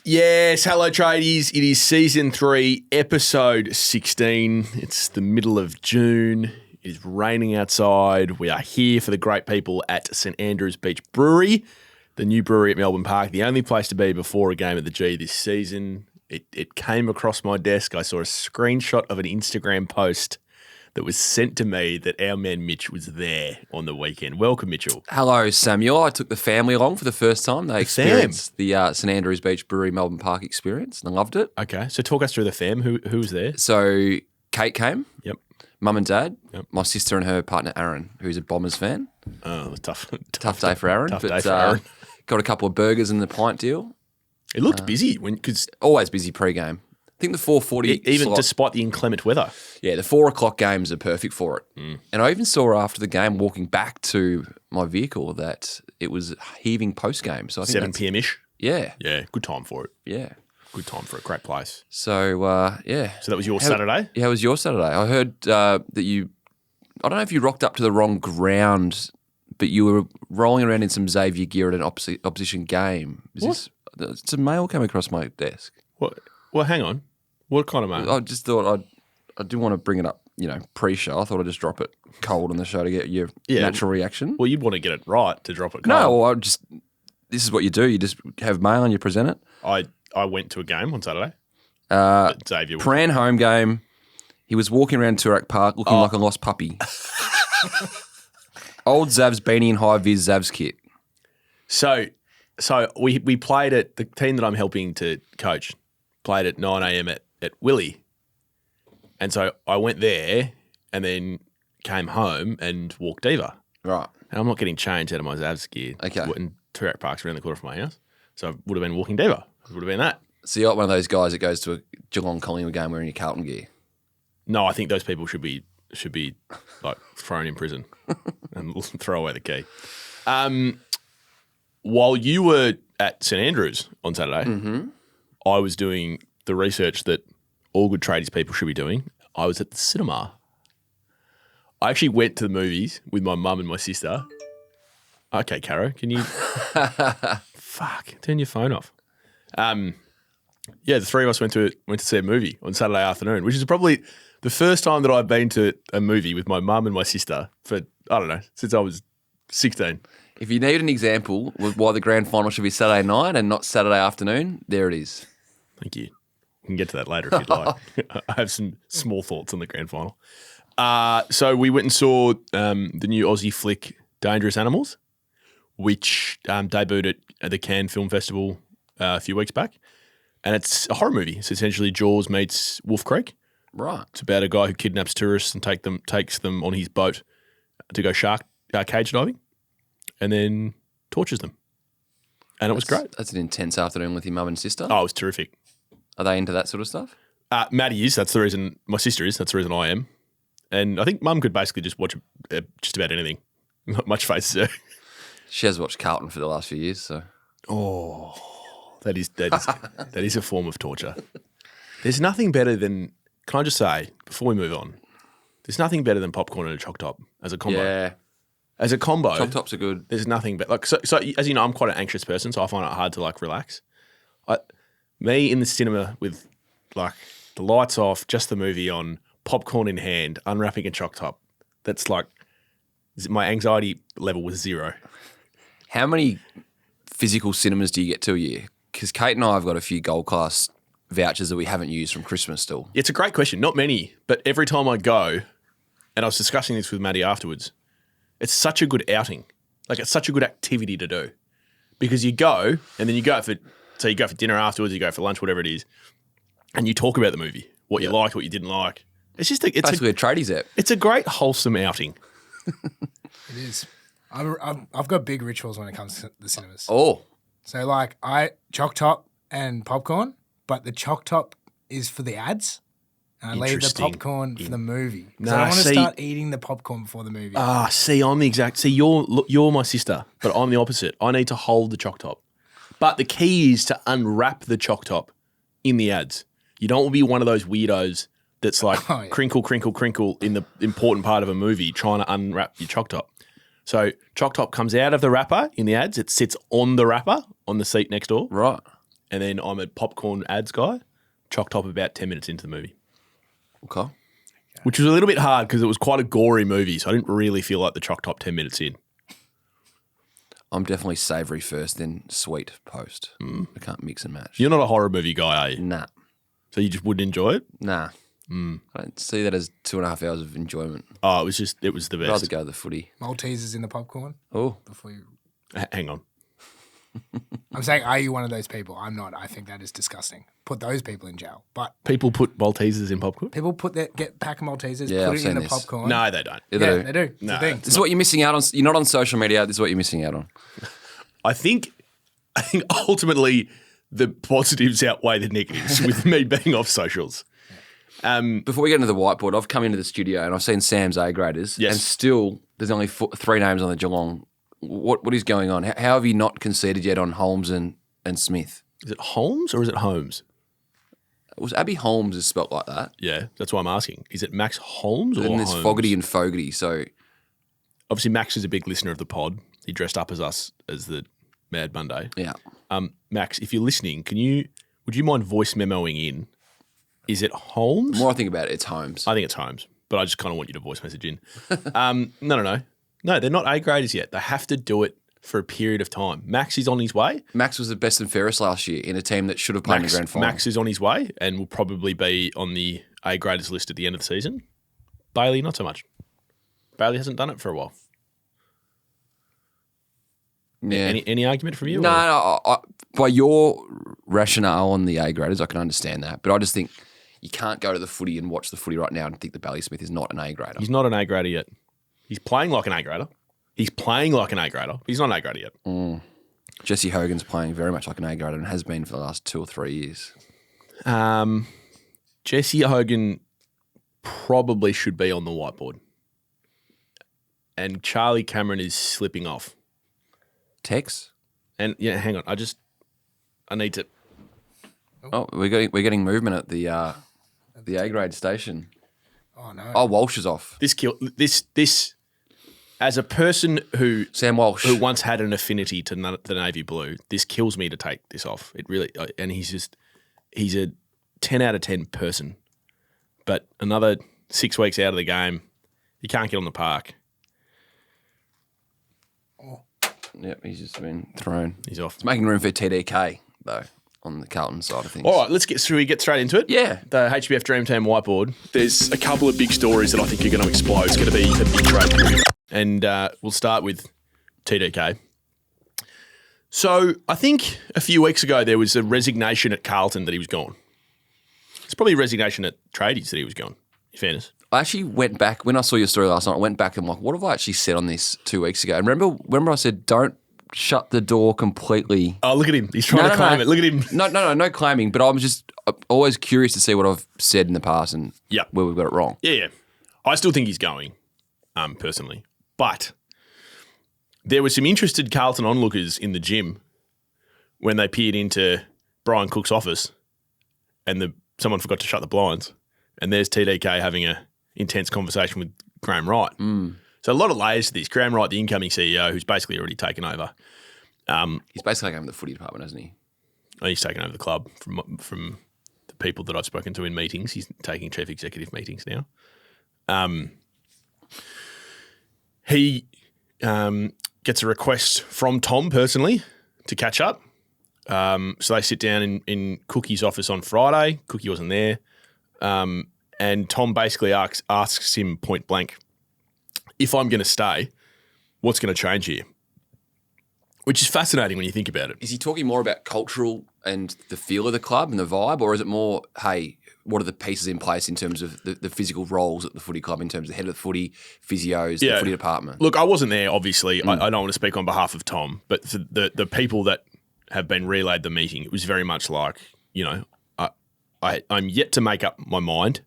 Yes, hello tradies. It is season 3, episode 16. It's the middle of June. It is raining outside. We are here for the great people at St Andrews Beach Brewery, the new brewery at Melbourne Park, the only place to be before a game at the G this season. It came across my desk. I saw a screenshot of an Instagram post that was sent to me that our man Mitch was there on the weekend. Welcome, Mitchell. Hello, Samuel. I took the family along for the first time. They experienced the St Andrews Beach Brewery Melbourne Park experience and I loved it. Okay, so talk us through the fam. Who was there? So Kate came. Yep. Mum and Dad. Yep. My sister and her partner Aaron, who's a Bombers fan. Oh, tough day for Aaron. Tough day for Aaron. Got a couple of burgers in the pint deal. It looked busy because always busy pre-game. I think the 4:40 even slot, despite the inclement weather. Yeah, the 4 o'clock games are perfect for it. And I even saw after the game, walking back to my vehicle, that it was heaving post-game. So I think 7 p.m.-ish. Yeah. Yeah, good time for it. Yeah. Good time for it. Great place. So, yeah. So that was your Saturday? Yeah, it was your Saturday. I heard that you – I don't know if you rocked up to the wrong ground, but you were rolling around in some Xavier gear at an opposition game. It's a mail came across my desk. What? Well, hang on. What kind of mail? I just thought I didn't want to bring it up, pre-show. I thought I'd just drop it cold on the show to get your natural reaction. Well, you'd want to get it right to drop it cold. No, well, this is what you do. You just have mail and you present it. I went to a game on Saturday. Xavier Pran home game. He was walking around Toorak Park looking like a lost puppy. Old Zav's beanie and high-vis Zav's kit. So we played at the team that I'm helping to coach played at 9 a.m. at Willie. And so I went there and then came home and walked Diva. Right. And I'm not getting changed out of my Zavs gear. Okay. And Toorak Park's around the corner from my house. So I would have been walking Diva. It would have been that. So you're not one of those guys that goes to a Geelong Collingwood game wearing your Carlton gear? No, I think those people should be like thrown in prison and throw away the key. While you were at St Andrews on Saturday, I was doing the research that all good tradies people should be doing. I was at the cinema. I actually went to the movies with my mum and my sister. Okay, Caro, can you fuck turn your phone off? Yeah, the three of us went to see a movie on Saturday afternoon, which is probably the first time that I've been to a movie with my mum and my sister for, I don't know, since I was 16. If you need an example of why the grand final should be Saturday night and not Saturday afternoon, there it is. Thank you. We can get to that later if you'd like. I have some small thoughts on the grand final. So we went and saw the new Aussie flick Dangerous Animals, which debuted at the Cannes Film Festival a few weeks back. And it's a horror movie. It's essentially Jouos meets Wolf Creek. Right. It's about a guy who kidnaps tourists and takes them on his boat to go cage diving and then tortures them. And it was great. That's an intense afternoon with your mum and sister. Oh, it was terrific. Are they into that sort of stuff? Maddie is. That's the reason. My sister is. That's the reason I am. And I think Mum could basically just watch just about anything. Not much face to. She has watched Carlton for the last few years, so. Oh, that is a form of torture. There's nothing better than. Can I just say before we move on? There's nothing better than popcorn and a choc top as a combo. Yeah. As a combo, Choc tops are good. There's nothing but so as you know, I'm quite an anxious person, so I find it hard to relax. Me in the cinema with the lights off, just the movie on, popcorn in hand, unwrapping a choc top. That's my anxiety level was 0. How many physical cinemas do you get to a year? Because Kate and I have got a few gold class vouchers that we haven't used from Christmas still. It's a great question. Not many, but every time I go, and I was discussing this with Maddie afterwards, it's such a good outing. It's such a good activity to do. Because you go, and then you go for dinner afterwards, you go for lunch, whatever it is, and you talk about the movie, what you liked, what you didn't like. It's just basically a tradies app. It's a great wholesome outing. It is. I've got big rituals when it comes to the cinemas. Oh. So I choc top and popcorn, but the choc top is for the ads. And I leave the popcorn for the movie. Because I want to start eating the popcorn before the movie. I'm the exact. See, you're my sister, but I'm the opposite. I need to hold the choc top. But the key is to unwrap the choc top in the ads. You don't want to be one of those weirdos that's crinkle, crinkle, crinkle in the important part of a movie trying to unwrap your choc top. So choc top comes out of the wrapper in the ads. It sits on the wrapper on the seat next door. Right. and then I'm a popcorn ads guy. Choc top about 10 minutes into the movie. Okay. Which was a little bit hard because it was quite a gory movie, so I didn't really feel like the choc top 10 minutes in. I'm definitely savoury first, then sweet post. I can't mix and match. You're not a horror movie guy, are you? Nah. So you just wouldn't enjoy it? Nah. I don't see that as 2.5 hours of enjoyment. Oh, it was the I'd rather best. go to the footy. Maltesers in the popcorn Oh. before you. Hang on. I'm saying, are you one of those people? I'm not. I think that is disgusting. Put those people in jail. But People put Maltesers in popcorn? people get pack of Maltesers, Yeah, put I've it seen in the this. popcorn. No, they don't. Yeah, Yeah, they do. It's No, a thing. This is what you're missing out on. You're not on social media. This is what you're missing out on. I think ultimately the positives outweigh the negatives with me being off socials. Before we get into the whiteboard, I've come into the studio and I've seen Sam's A graders, Yes. and still there's only 3 names on the Geelong. What is going on? How have you not conceded yet on Holmes and Smith? Is it Holmes or is it Holmes? Was Abby Holmes is spelt like that? Yeah, that's why I'm asking. Is it Max Holmes or And there's Holmes? Fogarty and Fogarty. So Obviously, Max is a big listener of the pod. He dressed up as us as the Mad Monday. yeah, Max, if you're listening, would you mind voice memoing in? Is it Holmes? the more I think about it, it's Holmes. I think it's Holmes, but I just kind of want you to voice message in. No, they're not A graders yet. They have to do it for a period of time. Max is on his way. Max was the best and fairest last year in a team that should have played in the grand final. Max is on his way and will probably be on the A graders list at the end of the season. Bailey, not so much. Bailey hasn't done it for a while. Yeah. Any argument from you? No, by your rationale on the A graders, I can understand that. But I just think you can't go to the footy and watch the footy right now and think that Bailey Smith is not an A grader. He's not an A grader yet. He's playing like an A grader. He's not an A grader yet. Jesse Hogan's playing very much like an A grader and has been for the last 2 or 3 years. Jesse Hogan probably should be on the whiteboard. And Charlie Cameron is slipping off. Tex? And yeah, hang on. I need to. Oh, we're getting movement at the A grade station. Oh no. Oh, Walsh is off. This as a person who Sam Walsh. who once had an affinity to the navy blue, this kills me to take this off. It really, and he's a 10 out of 10 person, but another 6 weeks out of the game, he can't get on the park. Yep, he's just been thrown. He's off. It's making room for TDK though on the Carlton side of things. All right, should we get straight into it? Yeah. The HBF Dream Team whiteboard. There's a couple of big stories that I think are going to explode. It's going to be a big trade period. And we'll start with TDK. So I think a few weeks ago there was a resignation at Carlton that he was gone. It's probably a resignation at Tradies that he was gone, in fairness. I actually went back when I saw your story last night. I went back and I'm like, what have I actually said on this 2 weeks ago? And remember I said don't shut the door completely. Oh, look at him. He's trying to claim it. Look at him. No claiming. But I'm always curious to see what I've said in the past and where we've got it wrong. Yeah. I still think he's going, personally. But there were some interested Carlton onlookers in the gym when they peered into Brian Cook's office and someone forgot to shut the blinds. And there's TDK having a intense conversation with Graham Wright. So a lot of layers to this. Graham Wright, the incoming CEO, who's basically already taken over. He's basically taken over the footy department, hasn't he? He's taken over the club from the people that I've spoken to in meetings. He's taking chief executive meetings now. He gets a request from Tom personally to catch up. So they sit down in Cookie's office on Friday. Cookie wasn't there. And Tom basically asks him point blank, if I'm going to stay, what's going to change here? Which is fascinating when you think about it. Is he talking more about cultural and the feel of the club and the vibe, or is it more, hey, what are the pieces in place in terms of the physical roles at the footy club in terms of the head of the footy, physios, the footy department? Look, I wasn't there, obviously. I don't want to speak on behalf of Tom, but for the people that have been relayed the meeting, it was very much like, I'm yet to make up my mind.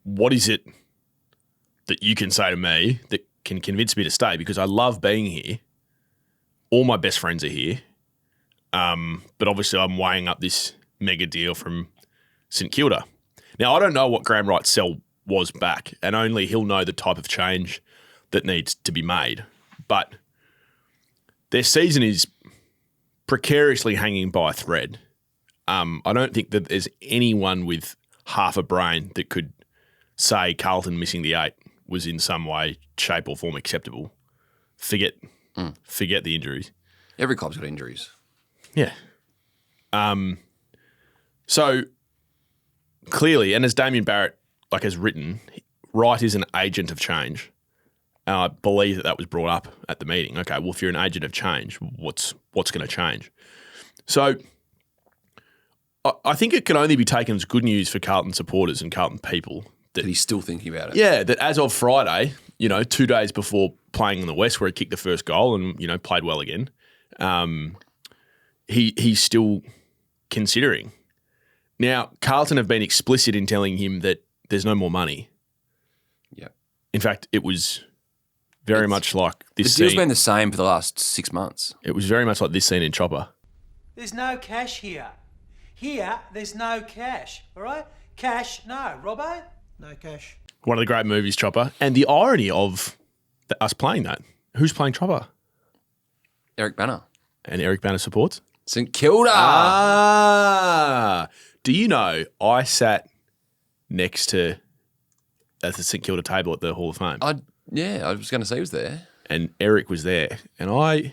What is it that you can say to me that can convince me to stay? Because I love being here. All my best friends are here. But obviously I'm weighing up this mega deal from St Kilda. Now, I don't know what Graham Wright's sell was back, and only he'll know the type of change that needs to be made. But their season is precariously hanging by a thread. I don't think that there's anyone with half a brain that could say Carlton missing the 8 was in some way, shape or form acceptable. Forget the injuries. Every club's got injuries. Yeah. So clearly, and as Damien Barrett has written, Wright is an agent of change. And I believe that was brought up at the meeting. Okay, well, if you're an agent of change, what's going to change? So I think it can only be taken as good news for Carlton supporters and Carlton people that he's still thinking about it. Yeah, that as of Friday, 2 days before playing in the West, where he kicked the first goal and played well again, he's still considering. Now, Carlton have been explicit in telling him that there's no more money. Yeah. In fact, it was very much like this scene. The deal's scene. been the same for the last 6 months. It was very much like this scene in Chopper. There's no cash here. Here, there's no cash, all right? Cash, no. Robbo? No cash. One of the great movies, Chopper. And the irony of us playing that. Who's playing Chopper? Eric Banner. And Eric Banner supports? St Kilda. Do you know I sat next to at the St Kilda table at the Hall of Fame? I was going to say he was there. And Eric was there. And do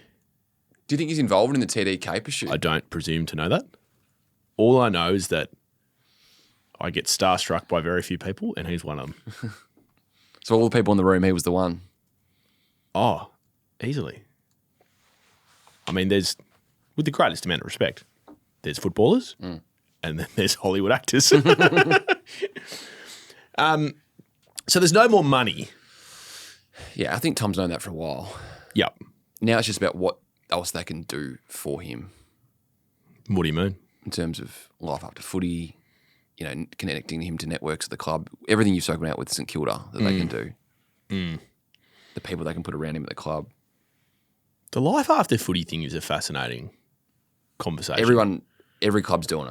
you think he's involved in the TDK pursuit? I don't presume to know that. All I know is that I get starstruck by very few people, and he's one of them. So all the people in the room, he was the one? Oh, easily. I mean, there's, with the greatest amount of respect, there's footballers, and then there's Hollywood actors. So there's no more money. Yeah, I think Tom's known that for a while. Yep. Now it's just about what else they can do for him. What do you mean? In terms of life after footy, connecting him to networks at the club, everything you've spoken about with St Kilda that they can do. The people they can put around him at the club. The life after footy thing is a fascinating conversation. Every club's doing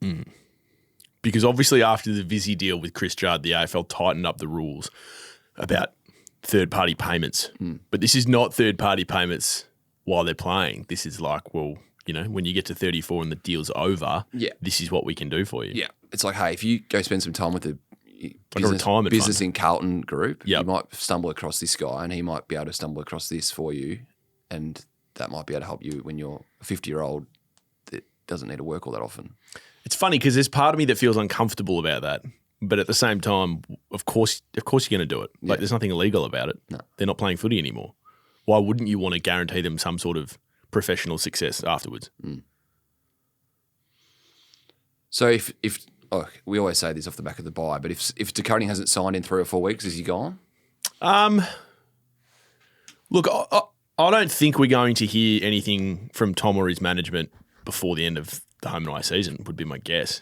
it. Because obviously after the Vizzy deal with Chris Judd, the AFL tightened up the rules about third-party payments. But this is not third-party payments while they're playing. This is like, well, when you get to 34 and the deal's over, this is what we can do for you. Yeah. It's like, hey, if you go spend some time with the retirement business fund in Carlton group, Yep. you might stumble across this guy and he might be able to stumble across this for you, and that might be able to help you when you're a 50-year-old that doesn't need to work all that often. It's funny because there's part of me that feels uncomfortable about that. But at the same time, of course you're going to do it. Like there's nothing illegal about it. No. They're not playing footy anymore. Why wouldn't you want to guarantee them some sort of professional success afterwards? So if we always say this off the back of the bye, but if Dakota hasn't signed in 3 or 4 weeks, is he gone? Look, I don't think we're going to hear anything from Tom or his management before the end of the home and away season, would be my guess.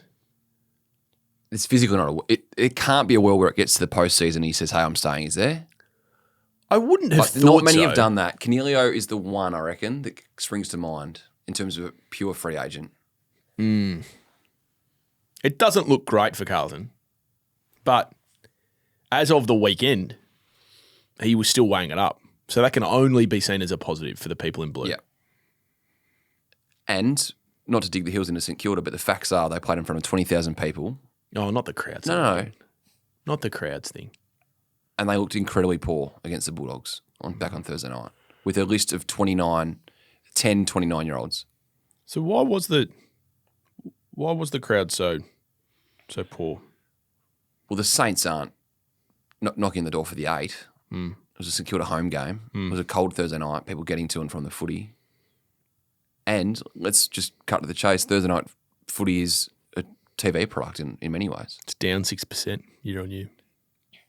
It's physically not it can't be a world where it gets to the postseason and he says, hey, I'm staying, is there? I wouldn't have thought not many so. have done that. Canelio is the one, I reckon, that springs to mind in terms of a pure free agent. It doesn't look great for Carlton, but as of the weekend, he was still weighing it up. So that can only be seen as a positive for the people in blue. Yeah. And not to dig the heels into St Kilda, but the facts are they played in front of 20,000 people. Oh, not the crowds. No. Not the crowds thing. And they looked incredibly poor against the Bulldogs back on Thursday night with a list of 10 29-year-olds. So why was the crowd so poor? Well, the Saints aren't knocking the door for the 8. It was a St Kilda home game. It was a cold Thursday night, people getting to and from the footy. And let's just cut to the chase. Thursday night footy is a TV product in many ways. It's down 6% year on year.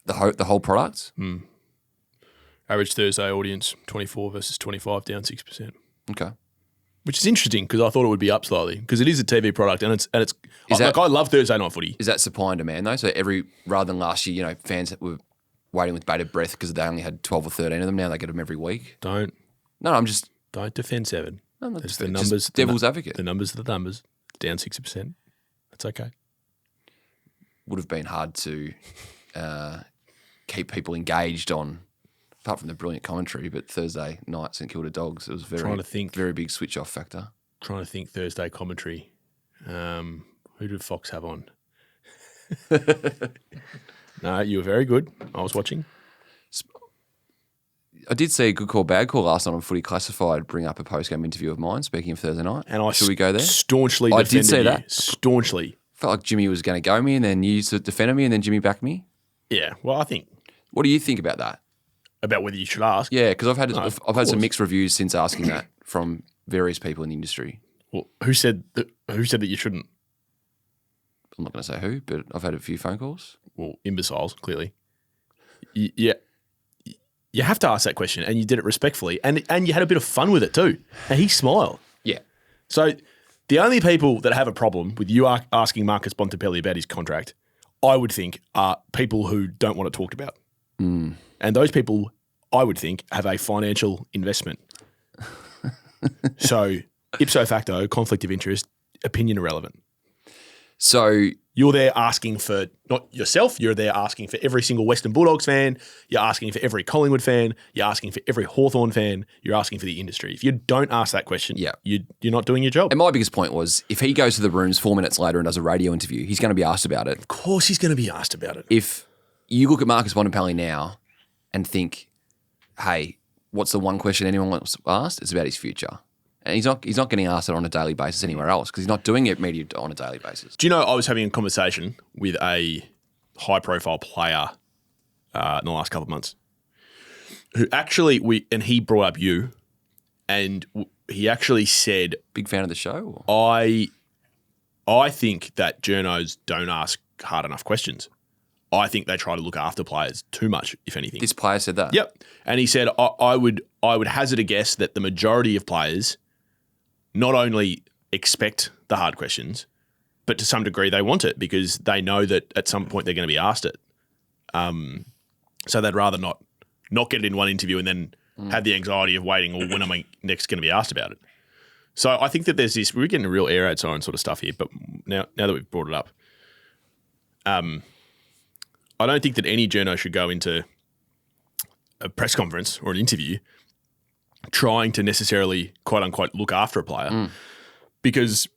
The whole product? Average Thursday audience, 24 versus 25, down 6%. Okay. Which is interesting because I thought it would be up slightly because it is a TV product and it's that- I love Thursday night footy. Is that supply and demand though? So rather than last year, fans that were waiting with bated breath because they only had 12 or 13 of them, now they get them every week. Don't defend Seven. No, It's just the numbers. devil's advocate. The numbers are the numbers. Down 6%. That's okay. Would have been hard to keep people engaged on apart from the brilliant commentary, but Thursday night St Kilda Dogs, it was Trying to think. very big switch off factor. Trying to think Thursday commentary. Who did Fox have on? No, you were very good. I was watching. I did see a good call, bad call last night on Footy Classified bring up a post-game interview of mine, speaking of Thursday night. And Should we go there? Staunchly I defended did see you. that. Staunchly. Felt like Jimmy was going to go me and then you defended me and then Jimmy backed me. Yeah, well, I think What do you think about that? about whether you should ask. Yeah, because I've had course. some mixed reviews since asking that from various people in the industry. Well, who said that you shouldn't? I'm not going to say who, but I've had a few phone calls. Well, imbeciles, clearly. Yeah. You have to ask that question, and you did it respectfully, and you had a bit of fun with it too. And he smiled. Yeah. So the only people that have a problem with you asking Marcus Bontempelli about his contract, I would think, are people who don't want it talked about. Mm. And those people, I would think, have a financial investment. So ipso facto, conflict of interest, opinion irrelevant. So You're there asking for not yourself, you're there asking for every single Western Bulldogs fan, you're asking for every Collingwood fan, you're asking for every Hawthorn fan, you're asking for the industry. If you don't ask that question, Yeah. you're not doing your job. and my biggest point was if he goes to the rooms 4 minutes later and does a radio interview, he's going to be asked about it. Of course he's going to be asked about it. If you look at Marcus Bontempelli now and think, hey, what's the one question anyone wants asked? It's about his future. And he's not getting asked it on a daily basis anywhere else because he's not doing it media on a daily basis. Do you know I was having a conversation with a high-profile player in the last couple of months who actually, he brought up you, and he actually said, Big fan of the show? Or? I think that journos don't ask hard enough questions. I think they try to look after players too much, if anything. This player said that? Yep. And he said, I would hazard a guess that the majority of players not only expect the hard questions, but to some degree they want it because they know that at some point they're going to be asked it. So they'd rather not get it in one interview and then have the anxiety of waiting, or when am I next going to be asked about it? So I think that there's this, we're getting a real air out siren sort of stuff here, but now that we've brought it up, I don't think that any journo should go into a press conference or an interview trying to necessarily, quote unquote, look after a player because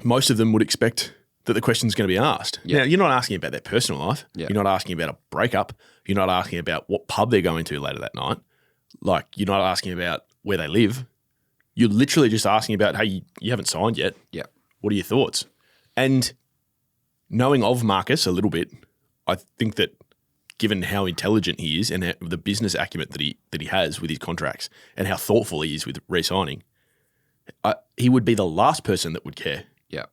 most of them would expect that the question's going to be asked. Yeah. Now, you're not asking about their personal life. Yeah. You're not asking about a breakup. You're not asking about what pub they're going to later that night. Like, you're not asking about where they live. You're literally just asking about, hey, you haven't signed yet. Yeah. What are your thoughts? And knowing of Marcus a little bit, I think that given how intelligent he is and the business acumen that he has with his contracts and how thoughtful he is with re-signing, he would be the last person that would care. Yeah.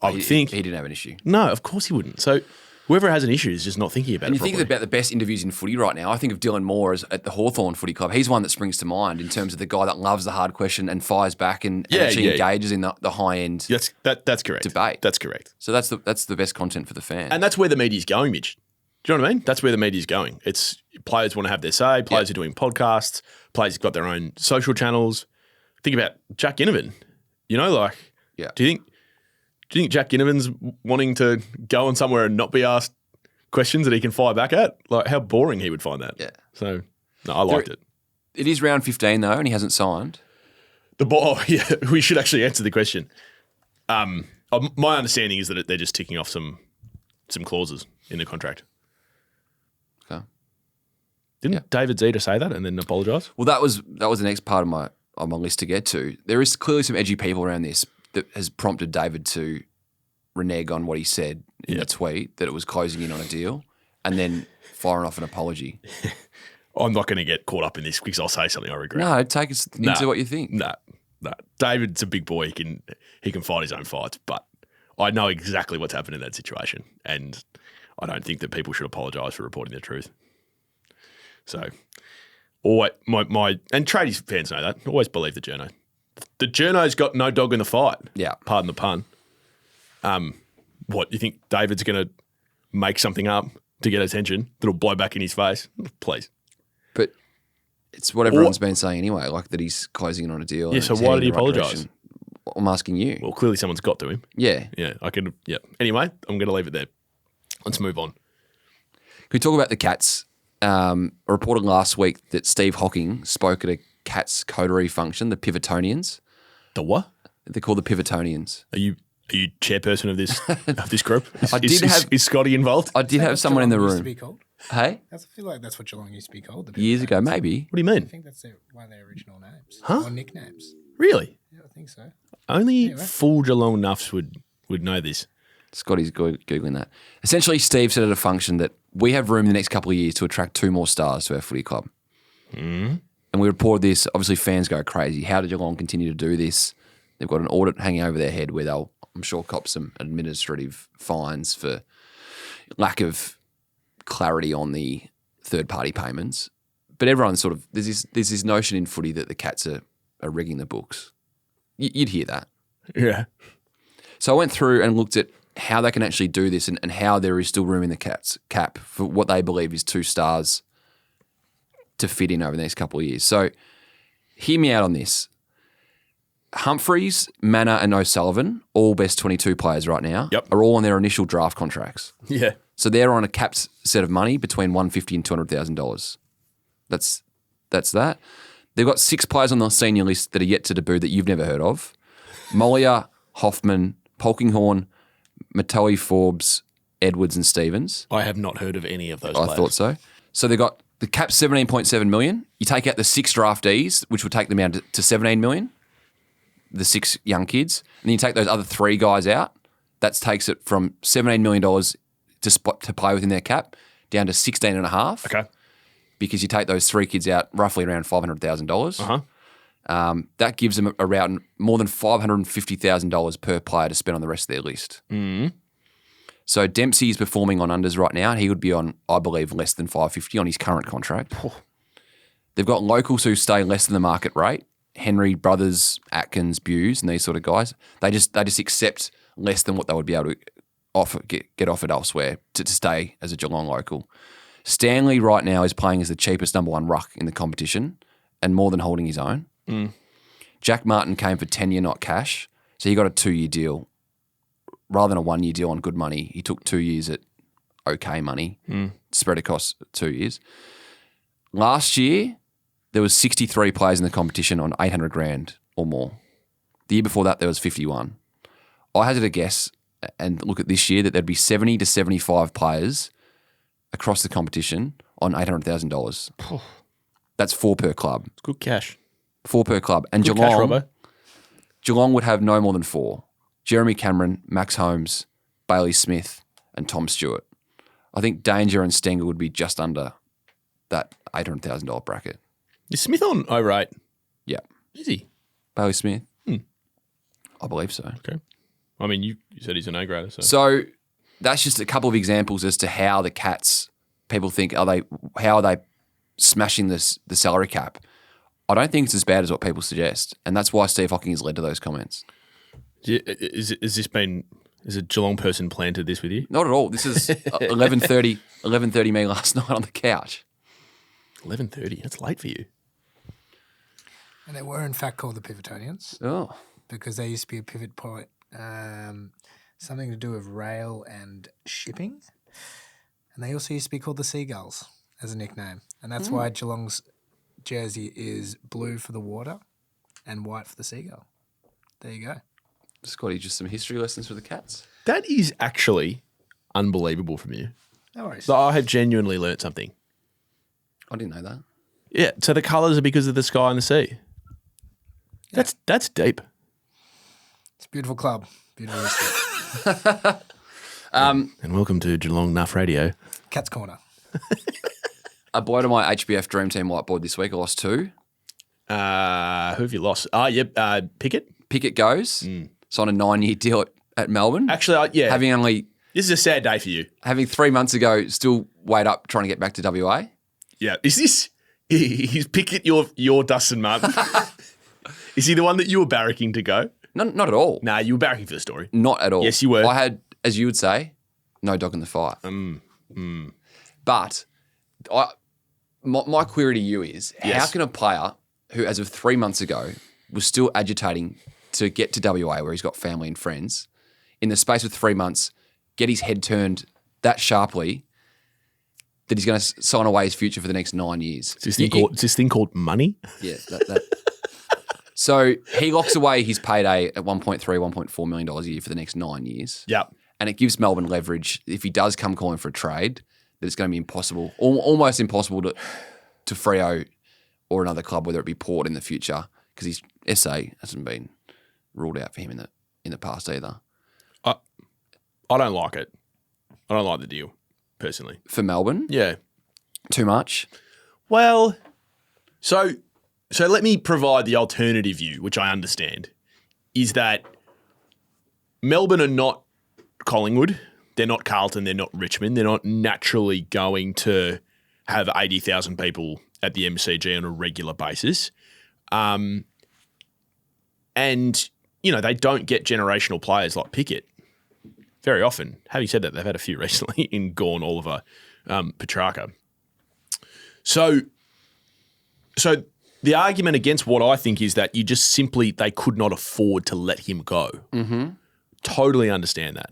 I would think. He didn't have an issue. No, of course he wouldn't. So whoever has an issue is just not thinking about And it you think properly. about the best interviews in footy right now. I think of Dylan Moore as at the Hawthorn Footy Club. He's one that springs to mind in terms of the guy that loves the hard question and fires back and actually engages in the high end That's correct. debate. That's correct. So that's the best content for the fan. And that's where the media's going, Mitch. Do you know what I mean? That's where the media's going. It's players want to have their say. Players are doing podcasts. Players have got their own social channels. Think about Jack Ginnivan. Do you think Jack Ginnivan's wanting to go on somewhere and not be asked questions that he can fire back at? Like, how boring he would find that. Yeah. So, no, I liked it. It is round 15 though, and he hasn't signed. We should actually answer the question. My understanding is that they're just ticking off some clauses in the contract. Okay. Didn't David Zeres say that and then apologise? Well, that was the next part of my list to get to. There is clearly some edgy people around this that has prompted David to renege on what he said in the tweet, that it was closing in on a deal, and then firing off an apology. I'm not going to get caught up in this because I'll say something I regret. No, take us into what you think. No. David's a big boy. He can fight his own fights, but I know exactly what's happened in that situation, and I don't think that people should apologise for reporting the truth. So, and tradies fans know that. Always believe the journo. The journo's got no dog in the fight. Yeah. Pardon the pun. What, you think David's going to make something up to get attention that'll blow back in his face? Please. But it's what everyone's been saying anyway, like that he's closing in on a deal. Yeah, so why did he apologise? I'm asking you. Well, clearly someone's got to him. Yeah. Yeah, Anyway, I'm going to leave it there. Let's move on. Can we talk about the Cats reported last week that Steve Hocking spoke at a Cats coterie function, the Pivotonians. The what? They're called the Pivotonians. Are you chairperson of this group? Is Scotty involved? I did have someone in the Geelong used to room. be called? Hey? I feel like that's what Geelong used to be called. The Years ago, Pivotonians. maybe. What do you I mean? think that's one of their original names. Huh? Or nicknames. Really? Yeah, I think so. Only full Geelong nuffs would know this. Scotty's Googling that. Essentially, Steve said at a function that we have room in the next couple of years to attract 2 more stars to our footy club. And we reported this. Obviously, fans go crazy. How did Geelong continue to do this? They've got an audit hanging over their head where they'll, I'm sure, cop some administrative fines for lack of clarity on the third-party payments. But everyone's sort of, there's this notion in footy that the Cats are rigging the books. You'd hear that. Yeah. So I went through and looked at how they can actually do this and how there is still room in the Cats cap for what they believe is 2 stars to fit in over the next couple of years. So hear me out on this. Humphreys, Manor and O'Sullivan, all best 22 players right now, are all on their initial draft contracts. Yeah. So they're on a capped set of money between $150,000 and $200,000. That's that. They've got 6 players on the senior list that are yet to debut that you've never heard of. Mollier, Hoffman, Polkinghorne, Matoe, Forbes, Edwards and Stevens. I have not heard of any of those I players. thought so. So they've got the cap $17.7 million. You take out the 6 draftees, which would take them down to $17 million, the 6 young kids. And then you take those other 3 guys out. That takes it from $17 million to play within their cap down to $16.5. Okay. Because you take those 3 kids out, roughly around $500,000. Uh-huh. That gives them around more than $550,000 per player to spend on the rest of their list. Mm. So Dempsey is performing on unders right now, and he would be on, I believe, less than $550 on his current contract. They've got locals who stay less than the market rate. Henry, Brothers, Atkins, Buse, and these sort of guys. They just accept less than what they would be able to get offered elsewhere to stay as a Geelong local. Stanley right now is playing as the cheapest number 1 ruck in the competition and more than holding his own. Mm. Jack Martin came for tenure, not cash. So he got a 2-year deal. Rather than a 1-year deal on good money, he took 2 years at okay money, spread across 2 years. Last year, there was 63 players in the competition on $800,000 or more. The year before that, there was 51. I hazard a guess and look at this year that there'd be 70 to 75 players across the competition on $800,000. That's 4 per club. It's good cash. 4 per club. And Good cash, Robbo. Geelong would have no more than 4. Jeremy Cameron, Max Holmes, Bailey Smith, and Tom Stewart. I think Danger and Stengel would be just under that $800,000 bracket. Is Smith on over 8? Yeah. Is he? Bailey Smith? I believe so. Okay. I mean, you said he's an A-grader, so. So that's just a couple of examples as to how the Cats, people think, how are they smashing the salary cap? I don't think it's as bad as what people suggest, and that's why Steve Hocking has led to those comments. Is a Geelong person planted this with you? Not at all. This is 11:30 me last night on the couch. 11:30. That's late for you. And they were in fact called the Pivotonians Oh, because they used to be a pivot point, something to do with rail and shipping. And they also used to be called the Seagulls as a nickname. And that's why Geelong's jersey is blue for the water and white for the seagull. There you go. Scotty, just some history lessons for the Cats. That is actually unbelievable from you. No worries. So I have genuinely learnt something. I didn't know that. Yeah, so the colours are because of the sky and the sea. Yeah. That's deep. It's a beautiful club. Beautiful history. And welcome to Geelong Nuff Radio. Cat's Corner. A blow to my HBF Dream Team whiteboard this week. I lost 2. Who have you lost? Pickett. Pickett goes. Signed a 9-year deal at Melbourne. Actually, yeah. Having This is a sad day for you. 3 months ago, still weighed up trying to get back to WA. Yeah. Is Pickett your Dustin Martin? Is he the one that you were barracking to go? Not at all. Nah, you were barracking for the story. Not at all. Yes, you were. I had, as you would say, no dog in the fight. But my query to you is, how can a player who, as of 3 months ago, was still agitating to get to WA where he's got family and friends, in the space of 3 months, get his head turned that sharply that he's going to sign away his future for the next 9 years. Is this thing called money? Yeah. So he locks away his payday at $1.3, $1.4 million a year for the next 9 years. Yep. And it gives Melbourne leverage if he does come calling for a trade, that it's going to be impossible, almost impossible to Freo or another club, whether it be Port in the future, because his SA hasn't been ruled out for him in the past either. I don't like it. I don't like the deal, personally. For Melbourne? Yeah. Too much? Well, so let me provide the alternative view, which I understand, is that Melbourne are not Collingwood, they're not Carlton, they're not Richmond, they're not naturally going to have 80,000 people at the MCG on a regular basis. And, they don't get generational players like Pickett very often. Having said that, they've had a few recently in Gawn, Oliver, Petrarca. So the argument against what I think is that they could not afford to let him go. Mm-hmm. Totally understand that.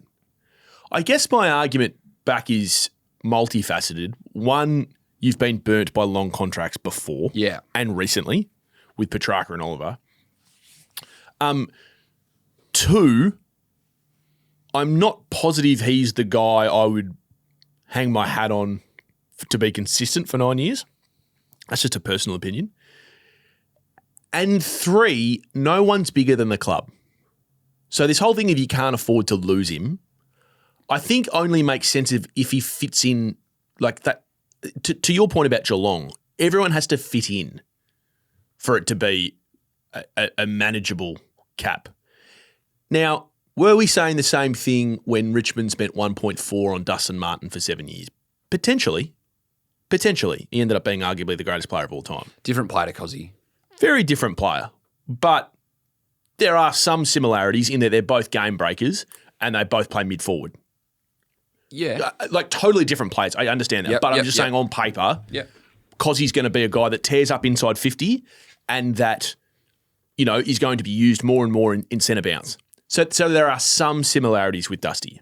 I guess my argument back is multifaceted. One, you've been burnt by long contracts before and recently with Petrarca and Oliver. Two, I'm not positive he's the guy I would hang my hat on to be consistent for 9 years. That's just a personal opinion. And three, no one's bigger than the club. So this whole thing of you can't afford to lose him, I think only makes sense if he fits in like that. To your point about Geelong, everyone has to fit in for it to be a manageable cap. Now, were we saying the same thing when Richmond spent 1.4 on Dustin Martin for 7 years? Potentially. He ended up being arguably the greatest player of all time. Different player to Kozzie. Very different player. But there are some similarities in that they're both game breakers and they both play mid-forward. Yeah. Like totally different players. I understand that. I'm just saying on paper, Kozzie's going to be a guy that tears up inside 50 and that, is going to be used more and more in centre bounce. So there are some similarities with Dusty.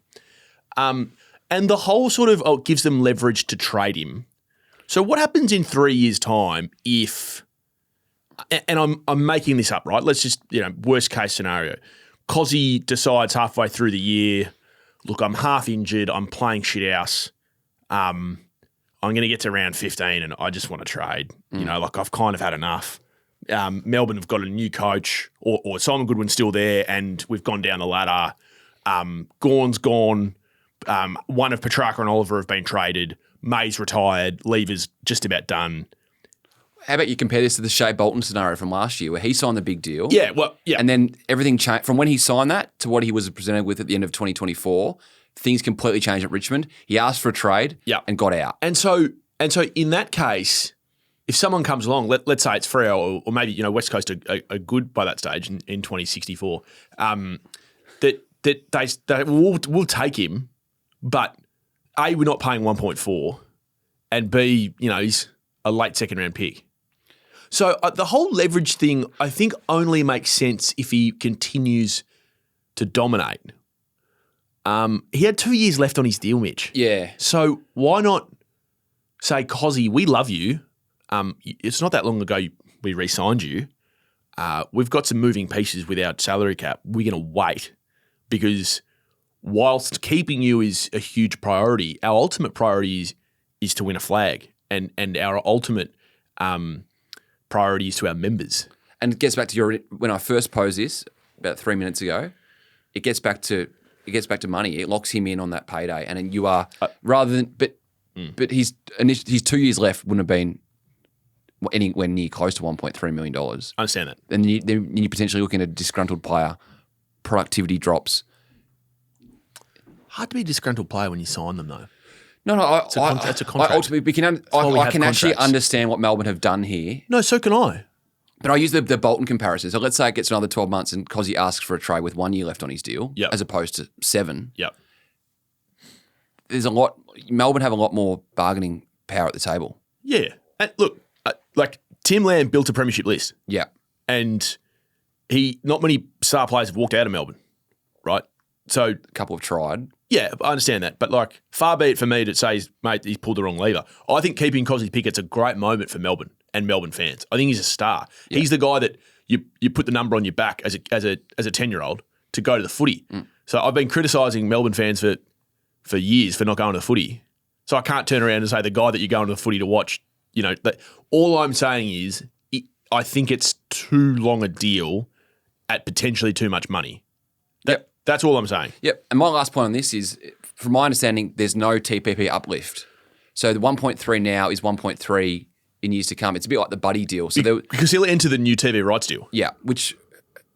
And the whole sort of gives them leverage to trade him. So what happens in 3 years' time if, and I'm making this up, right? Let's just, worst case scenario. Kozzie decides halfway through the year, look, I'm half injured, I'm playing shithouse. I'm going to get to round 15 and I just want to trade. I've kind of had enough. Melbourne have got a new coach or Simon Goodwin's still there and we've gone down the ladder. Gawn's gone. One of Petrarca and Oliver have been traded. May's retired. Lever's just about done. How about you compare this to the Shea Bolton scenario from last year where he signed the big deal? Yeah, well, yeah. And then everything changed. From when he signed that to what he was presented with at the end of 2024, things completely changed at Richmond. He asked for a trade and got out. And so in that case, if someone comes along, let's say it's Freo or maybe, West Coast are good by that stage in 2064, that they will take him, but A, we're not paying 1.4 and B, he's a late second round pick. So the whole leverage thing, I think, only makes sense if he continues to dominate. He had 2 years left on his deal, Mitch. Yeah. So why not say, Kozzie, we love you. It's not that long ago we re-signed you. We've got some moving pieces with our salary cap. We're going to wait because whilst keeping you is a huge priority, our ultimate priority is to win a flag and our ultimate priority is to our members. And it gets back to when I first posed this about 3 minutes ago, it gets back to money. It locks him in on that payday, and then you are but his 2 years left wouldn't have been anywhere near close to $1.3 million. I understand that. And then you're potentially looking at a disgruntled player. Productivity drops. Hard to be a disgruntled player when you sign them, though. No, it's a contract. I ultimately, I can actually understand what Melbourne have done here. No, so can I. But I use the Bolton comparison. So let's say it gets another 12 months and Kozzie asks for a trade with 1 year left on his deal, as opposed to 7. Yep. There's Melbourne have a lot more bargaining power at the table. Yeah. And look, like Tim Lamb built a premiership list. Yeah. And not many star players have walked out of Melbourne, right? So A couple have tried. yeah, I understand that. But like, far be it for me to say, mate, he's pulled the wrong lever. I think keeping Kozzie Pickett's a great moment for Melbourne and Melbourne fans. I think he's a star. Yeah. He's the guy that you put the number on your back as a 10-year-old to go to the footy. So I've been criticising Melbourne fans for years for not going to the footy. So I can't turn around and say the guy that you're going to the footy to watch, all I'm saying is I think it's too long a deal at potentially too much money. That's all I'm saying. Yep. And my last point on this is, from my understanding, there's no TPP uplift. So the 1.3 now is 1.3 in years to come. It's a bit like the Buddy deal. So Because he'll enter the new TV rights deal. yeah, which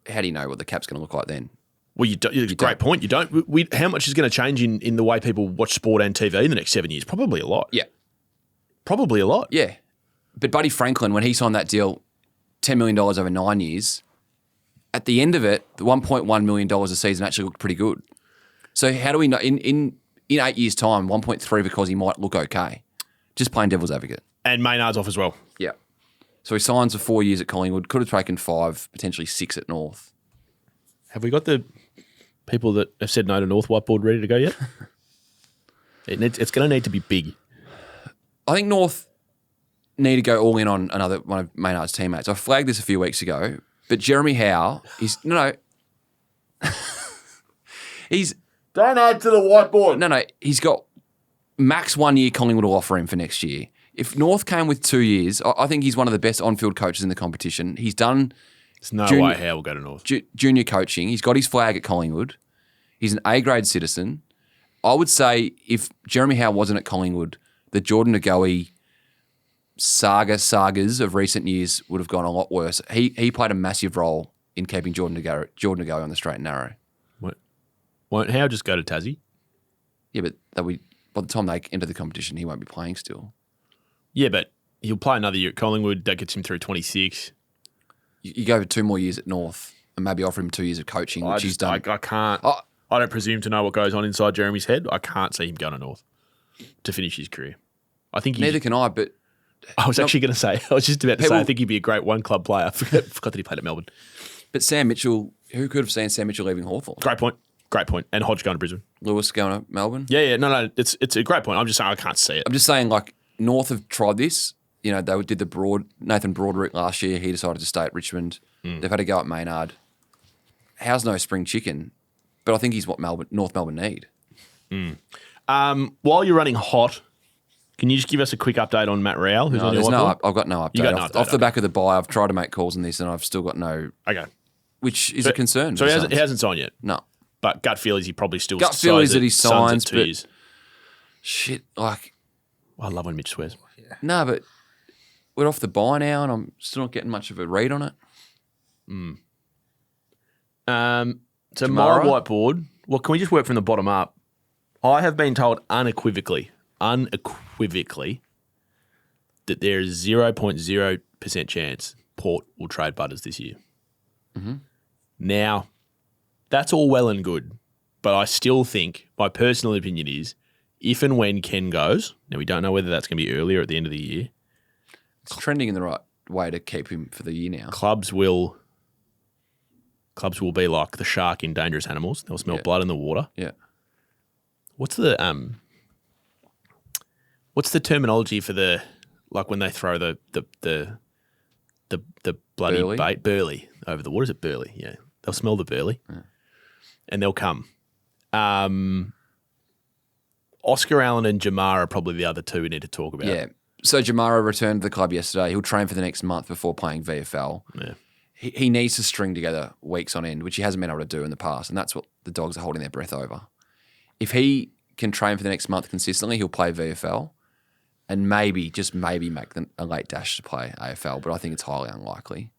how do you know what the cap's going to look like then? Well, great point. You don't. How much is going to change in the way people watch sport and TV in the next 7 years? Probably a lot. Yeah. Probably a lot. Yeah. But Buddy Franklin, when he signed that deal, $10 million over 9 years, at the end of it, the $1.1 million a season actually looked pretty good. So how do we know, in 8 years' time, 1.3 because he might look okay? Just playing devil's advocate. And Maynard's off as well. Yeah. So he signs for 4 years at Collingwood, could have taken 5, potentially 6 at North. Have we got the people that have said no to North whiteboard ready to go yet? It's going to need to be big. I think North need to go all in on another one of Maynard's teammates. I flagged this a few weeks ago, but Jeremy Howe is he's Don't add to the whiteboard. he's got max 1 year Collingwood will offer him for next year. If North came with 2 years, I think he's one of the best on-field coaches in the competition. He's done There's no way Howe will go to North. junior coaching. He's got his flag at Collingwood. He's an A-grade citizen. I would say if Jeremy Howe wasn't at Collingwood, the Jordan Ngoe sagas of recent years would have gone a lot worse. He played a massive role in keeping Jordan Ngoe on the straight and narrow. Won't Howe just go to Tassie? Yeah, but by the time they enter the competition, he won't be playing still. Yeah, but he'll play another year at Collingwood. That gets him through 26. You go for 2 more years at North and maybe offer him 2 years of coaching, which he's done. I can't. I don't presume to know what goes on inside Jeremy's head. I can't see him going to North to finish his career. I think Neither can I, but I was actually going to say. I was just about to say. I think he'd be a great one-club player. I forgot that he played at Melbourne. But Sam Mitchell, who could have seen Sam Mitchell leaving Hawthorn? Great point. And Hodge going to Brisbane. Lewis going to Melbourne? Yeah. No. It's a great point. I'm just saying I can't see it. I'm just saying, like, North have tried this. They did the Nathan Broad route last year. He decided to stay at Richmond. They've had to go at Maynard. Howe's no spring chicken, but I think he's what North Melbourne need. While you're running hot, can you just give us a quick update on Matt Rowell? Who's on your whiteboard? I've got no update. You got no update, off the back of the bye, I've tried to make calls on this and I've still got no, Okay. which is a concern. So for he Suns. hasn't signed yet. No. But gut feel is he probably still Gut feel is that he Suns signs, at 2 but years. shit, like, I love when Mitch swears. no, but we're off the bye now and I'm still not getting much of a read on it. So Tomorrow? my whiteboard, well, can we just work from the bottom up? I have been told unequivocally, that there is 0.0% chance Port will trade Butters this year. Now, that's all well and good, but I still think, my personal opinion is, if and when Ken goes, now we don't know whether that's going to be earlier or at the end of the year, It's trending in the right way to keep him for the year now. clubs will be like the shark in Dangerous Animals. They'll smell blood in the water. Yeah. What's the terminology for the, like when they throw the bloody Burley? bait burley over the water? Is it burley? Yeah, they'll smell the burley, and they'll come. Oscar Allen and Jamar are probably the other two we need to talk about. Yeah. So Jamara returned to the club yesterday. He'll train for the next month before playing VFL. Yeah. He needs to string together weeks on end, which he hasn't been able to do in the past, and that's what the Dogs are holding their breath over. If he can train for the next month consistently, he'll play VFL and maybe, just maybe, make a late dash to play AFL, but I think it's highly unlikely.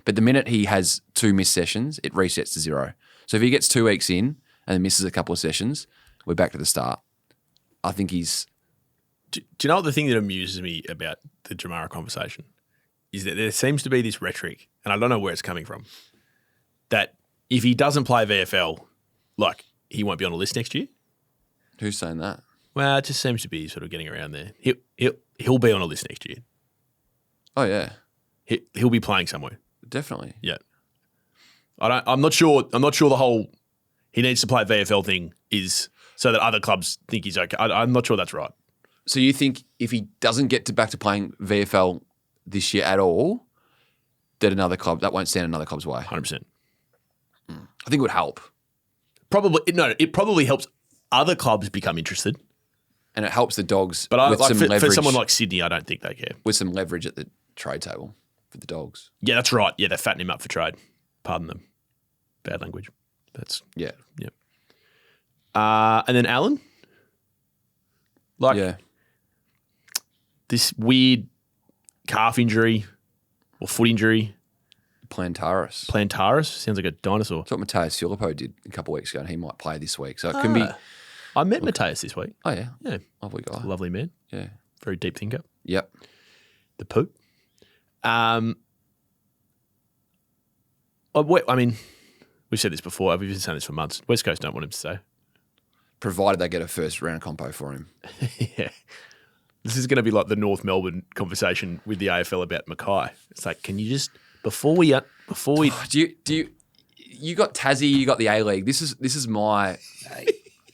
But the minute he has 2 missed sessions, it resets to 0. So if he gets 2 weeks in and then misses a couple of sessions, we're back to the start. I think he's... Do you know what the thing that amuses me about the Jamara conversation is that there seems to be this rhetoric, and I don't know where it's coming from, that if he doesn't play VFL, like, he won't be on a list next year. Who's saying that? Well, it just seems to be sort of getting around there. He'll be on a list next year. Oh, yeah. He'll be playing somewhere. Definitely. Yeah. I'm not sure the whole he needs to play a VFL thing is so that other clubs think he's okay. I'm not sure that's right. So you think if he doesn't get back to playing VFL this year at all, that won't stand another club's way? 100%. I think it would help. It probably helps other clubs become interested. And it helps the Dogs But with some leverage. For someone like Sydney, I don't think they care. With some leverage at the trade table for the Dogs. Yeah, that's right. Yeah, they fatten him up for trade. Pardon them. Bad language. Yeah. And then Allen? This weird calf injury or foot injury. Plantaris. Sounds like a dinosaur. That's what Mateus Filipo did a couple of weeks ago, and he might play this week. So it can be... I met Mateus this week. Oh, yeah. Yeah. Lovely guy. Lovely man. Yeah. Very deep thinker. Yep. The poop. I mean, we've said this before. We've been saying this for months. West Coast don't want him to stay. Provided they get a first round compo for him. Yeah. This is going to be like the North Melbourne conversation with the AFL about Mackay. It's like, can you just before we do you got Tassie, you got the A-League. This is my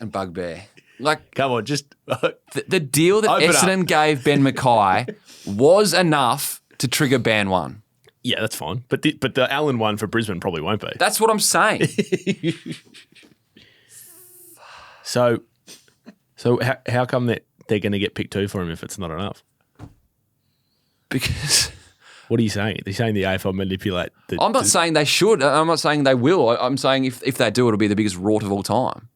and bugbear. Like, come on, just the deal that Essendon gave Ben Mackay was enough to trigger ban one. Yeah, that's fine. But the Allen one for Brisbane probably won't be. That's what I'm saying. So how come that they're going to get pick 2 for him if it's not enough? Because what are you saying? They're saying the AFL manipulate. I'm not saying they should. I'm not saying they will. I'm saying if they do, it'll be the biggest rort of all time.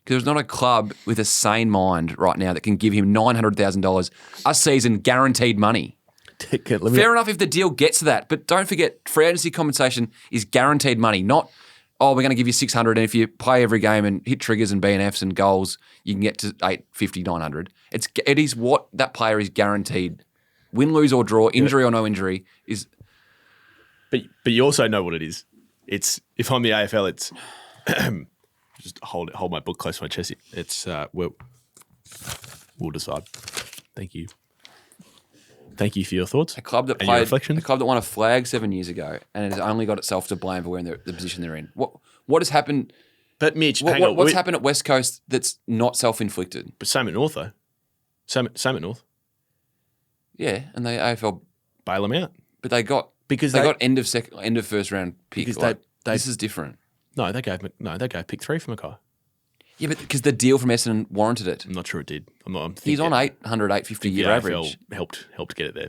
Because there's not a club with a sane mind right now that can give him $900,000 a season guaranteed money. Fair enough if the deal gets to that, but don't forget free agency compensation is guaranteed money, not, we're going to give you 600 and if you play every game and hit triggers and B&Fs and goals, you can get to 850, 900. It is what that player is guaranteed. Win, lose or draw, injury or no injury is. But you also know what it is. It's if I'm the AFL, it's just hold my book close to my chest. It's we'll decide. Thank you. Thank you for your thoughts. A club that won a flag 7 years ago and has only got itself to blame for wearing the position they're in. What has happened? But Mitch, what's happened at West Coast that's not self-inflicted? But same at North though. Same at North. Yeah, and they AFL bail them out. But they got end of first round pick. Because this is different. No, they gave pick 3 for Mackay. Yeah, but because the deal from Essin warranted it. I'm not sure it did. He's on 800, 850 year average. Helped get it there.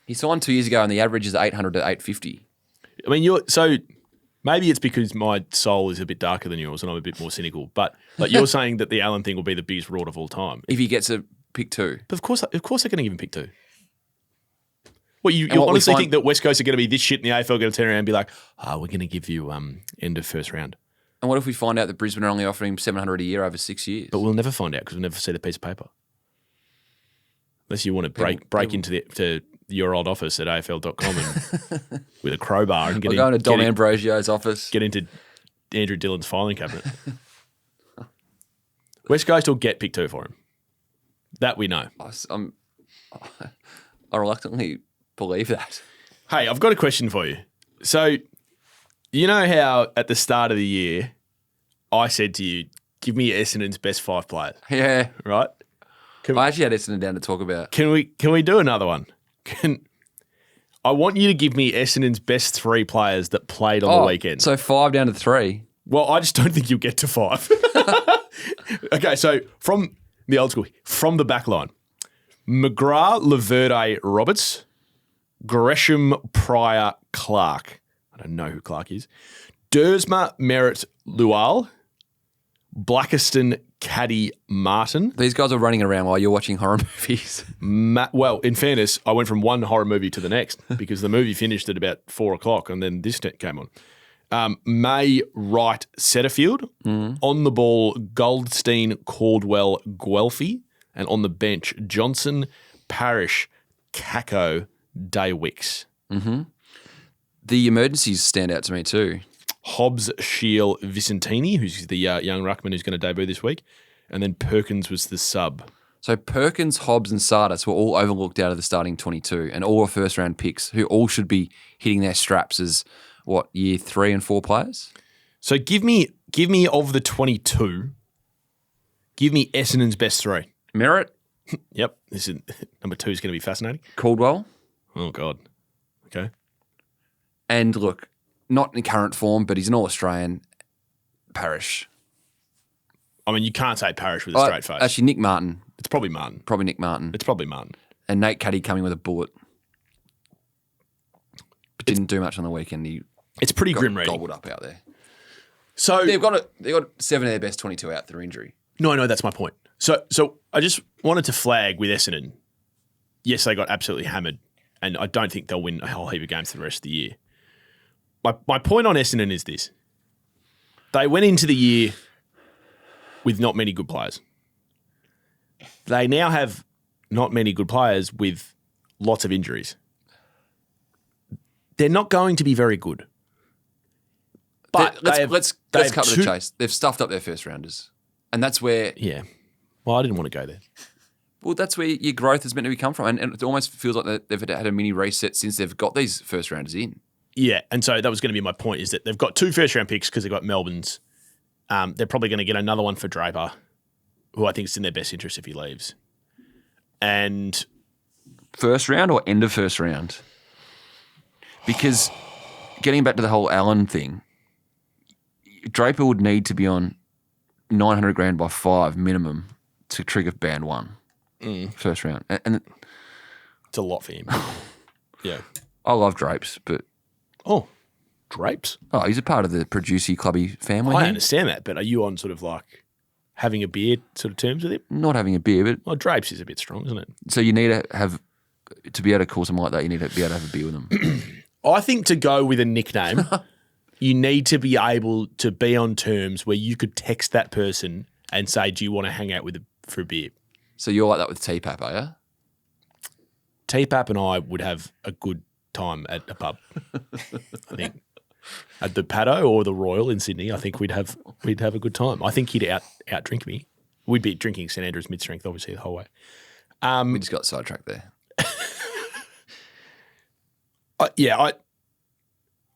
He signed 2 years ago, and the average is 800 to 850. I mean, so maybe it's because my soul is a bit darker than yours, and I'm a bit more cynical. But like you're saying that the Allen thing will be the biggest rort of all time if he gets a pick 2. But of course they're going to give him pick 2. What you honestly think that West Coast are going to be this shit, and the AFL are going to turn around and be like, we're going to give you end of first round. And what if we find out that Brisbane are only offering him $700 a year over 6 years? But we'll never find out because we'll never see the piece of paper. Unless you want to break into your old office at AFL.com and with a crowbar and go into Dom Ambrosio's office. Get into Andrew Dillon's filing cabinet. West Coast will get pick 2 for him. That we know. I reluctantly believe that. Hey, I've got a question for you. So, you know how at the start of the year, I said to you, give me Essendon's best 5 players. Yeah. Right? I actually had Essendon down to talk about. Can we do another one? I want you to give me Essendon's best 3 players that played on the weekend. So 5 down to 3. Well, I just don't think you'll get to 5. Okay, so from the old school, from the back line, McGrath, Laverde, Roberts, Gresham, Pryor, Clark. I don't know who Clark is. Dersma, Merritt, Lual, Blackiston, Caddy, Martin. These guys are running around while you're watching horror movies. Well, in fairness, I went from one horror movie to the next because the movie finished at about 4 o'clock and then this came on. May, Wright, Setterfield. On the ball, Goldstein, Caldwell, Guelphy. And on the bench, Johnson, Parrish, Kako, Daywicks. Mm-hmm. The emergencies stand out to me too. Hobbs, Shiel, Vicentini, who's the young ruckman who's going to debut this week. And then Perkins was the sub. So Perkins, Hobbs and Sardis were all overlooked out of the starting 22 and all are first-round picks who all should be hitting their straps as, year 3 and 4 players? So give me of the 22, give me Essendon's best three. Merritt, Yep. This is number 2 is going to be fascinating. Caldwell, Oh, God. Okay. and look, not in current form, but he's an All-Australian, Parrish. I mean, you can't say Parrish with a straight face. Actually, Nick Martin. It's probably Martin. Probably Nick Martin. It's probably Martin. And Nate Cuddy coming with a bullet. But didn't do much on the weekend. He It's pretty got grim reading. gobbled up out there. So They've got 7 of their best 22 out through injury. No, that's my point. So I just wanted to flag with Essendon. Yes, they got absolutely hammered, and I don't think they'll win a whole heap of games for the rest of the year. My point on Essendon is this. They went into the year with not many good players. They now have not many good players with lots of injuries. They're not going to be very good. But let's cut to the chase. They've stuffed up their first rounders. And that's where Yeah. Well, I didn't want to go there. Well, that's where your growth is meant to come from. And it almost feels like they've had a mini reset since they've got these first rounders in. Yeah, and so that was going to be my point, is that they've got 2 first-round picks because they've got Melbourne's. They're probably going to get another one for Draper, who I think is in their best interest if he leaves. And First round or end of first round? Because getting back to the whole Allen thing, Draper would need to be on 900 grand by 5 minimum to trigger band 1 first round. And it's a lot for him. Yeah. I love Drapes, but Oh, Drapes? he's a part of the Producy Clubby family. I here. understand that, but are you on sort of like having a beer sort of terms with him? Not having a beer, but Well, Drapes is a bit strong, isn't it? so you need to be able to call someone like that, you need to be able to have a beer with them. I think to go with a nickname, you need to be able to be on terms where you could text that person and say, do you want to hang out for a beer? So you're like that with T-Pap, are you? T-Pap and I would have a good time at a pub. I think at the Paddo or the Royal in Sydney, I think we'd have a good time. I think he'd out drink me. We'd be drinking St Andrews mid strength, obviously, the whole way. We just got sidetracked there.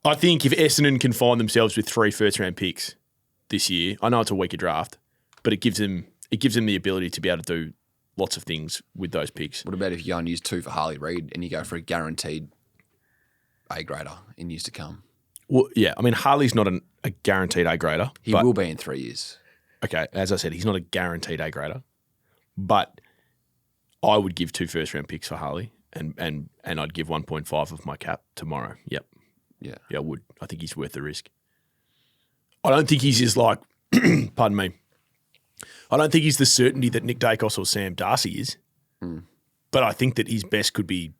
I think if Essendon can find themselves with 3 first-round picks this year, I know it's a weaker draft, but it gives them the ability to be able to do lots of things with those picks. What about if you go and use 2 for Harley Reid and you go for a guaranteed A-grader in years to come? Well, yeah, I mean, Harley's not a guaranteed A-grader. He will be in 3 years. Okay, as I said, he's not a guaranteed A-grader, but I would give 2 first-round picks for Harley, and I'd give 1.5 of my cap tomorrow. Yep. Yeah. Yeah, I would. I think he's worth the risk. I don't think he's as like, pardon me, I don't think he's the certainty that Nick Dacos or Sam Darcy is, but I think that his best could be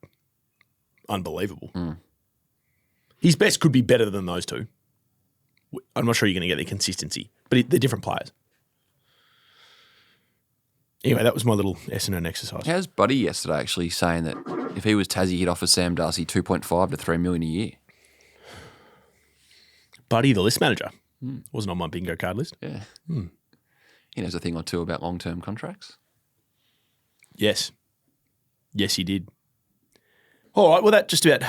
unbelievable. His best could be better than those 2. I'm not sure you're going to get the consistency, but they're different players. Anyway, that was my little Essendon exercise. How's Buddy yesterday actually saying that if he was Tassie, he'd offer Sam Darcy 2.5 to 3 million a year? Buddy, the list manager, wasn't on my bingo card list. Yeah. He knows a thing or two about long-term contracts. Yes, he did. All right, well, that just about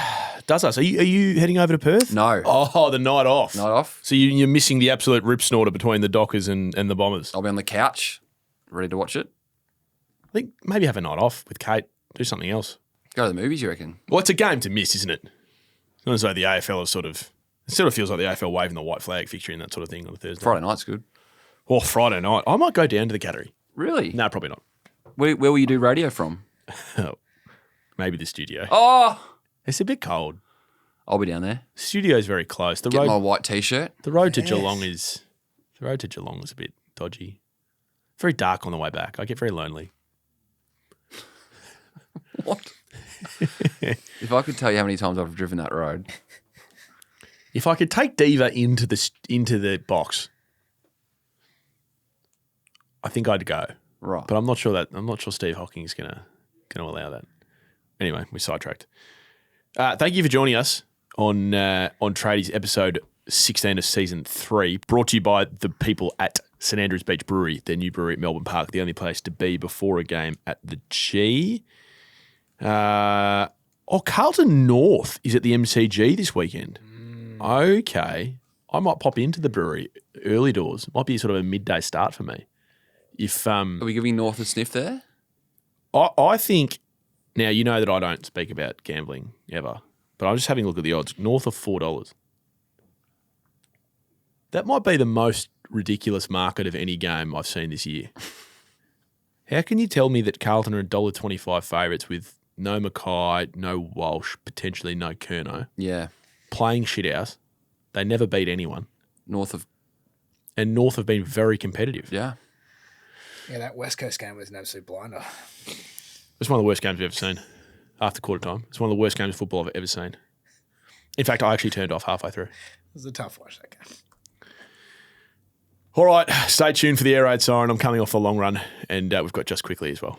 does us. Are you heading over to Perth? No. Oh, the night off. Night off. So you're missing the absolute rip snorter between the Dockers and the Bombers. I'll be on the couch, ready to watch it. I think maybe have a night off with Kate. Do something else. Go to the movies, you reckon? Well, it's a game to miss, isn't it? It's not as though the AFL is it sort of feels like the AFL waving the white flag fixture and that sort of thing on a Thursday. Friday night's good. Or Friday night. I might go down to the Cattery. Really? No, probably not. Where will you do radio from? Maybe the studio. Oh! It's a bit cold. I'll be down there. The studio's very close. The Get my road, white T-shirt. the road to Geelong is a bit dodgy. Very dark on the way back. I get very lonely. What? If I could tell you how many times I've driven that road. If I could take Diva into the box, I think I'd go. Right. But I'm not sure Steve Hocking's gonna allow that. Anyway, we sidetracked. Thank you for joining us on Tradies episode 16 of season 3, brought to you by the people at St Andrews Beach Brewery, their new brewery at Melbourne Park, the only place to be before a game at the G. Carlton North is at the MCG this weekend. Okay. I might pop into the brewery early doors. Might be sort of a midday start for me. If Are we giving North a sniff there? I think now you know that I don't speak about gambling ever, but I'm just having a look at the odds. North of $4. That might be the most ridiculous market of any game I've seen this year. How can you tell me that Carlton are $1.25 favourites with no Mackay, no Walsh, potentially no Curnow, Yeah. playing shit house? They never beat anyone. And North have been very competitive. Yeah. Yeah, that West Coast game was an absolute blinder. It's one of the worst games we've ever seen after quarter time. It's one of the worst games of football I've ever seen. In fact, I actually turned off halfway through. It was a tough watch, that game. All right, stay tuned for the air raid siren. I'm coming off a long run, and we've got Just Quickly as well.